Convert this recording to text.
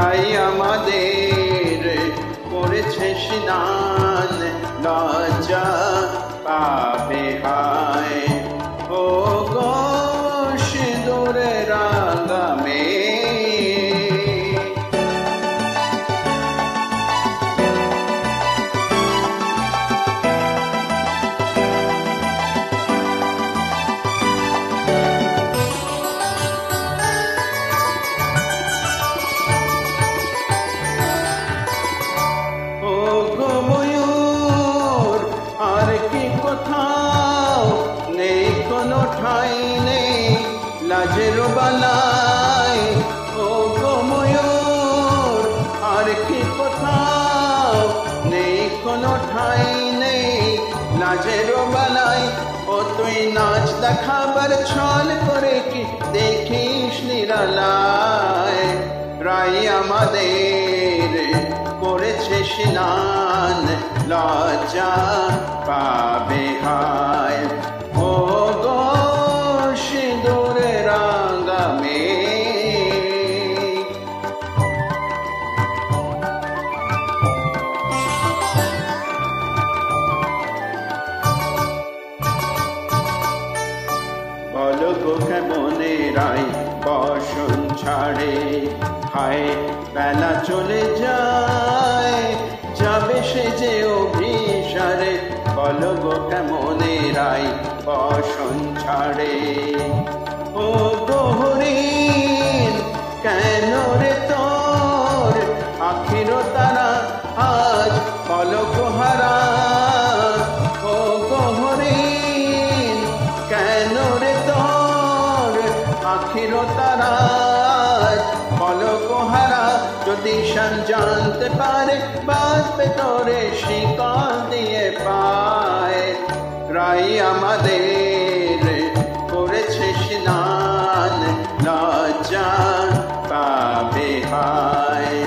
প্রায় আমাদের করেছে স্নান, লজ্জা পাবে হায়। ও গো সিঁদুরে রাঙা মেয়ে, কোথাও নেই কোনো ঠাঁই নেই লাজের বালাই। ও গো ময়ূর, আর কি কোথাও নেই কোনো ঠাঁই নেই লাজের বালাই। ও তুই নাচ দেখাবার ছল করে কি দেখিস নিরালায়। প্রায় আমাদের করেছে স্নান, লজ্জা পাবে হায়। ও গো সিঁদুরে রাঙা মেয়ে, বলো গো কেমনে রাই বসন ছাড়ে, হায় বেলা চলে যায়, যাবে সে যে অভিসারে। বলো গো কেমনে রাই বসন ছাড়ে। ও গো হরিণ, কেন রে তোর আখির তারা আজ পলক হারা। ও গো হরিণ, কেন রে তোর আখির তারা আজ পলক হারা। যদি শান জানতে পারে বাঁচবে তোরে শিকল দিয়ে পায়। প্রায় আমাদের করেছে স্নান, লজ্জা পাবে হায়।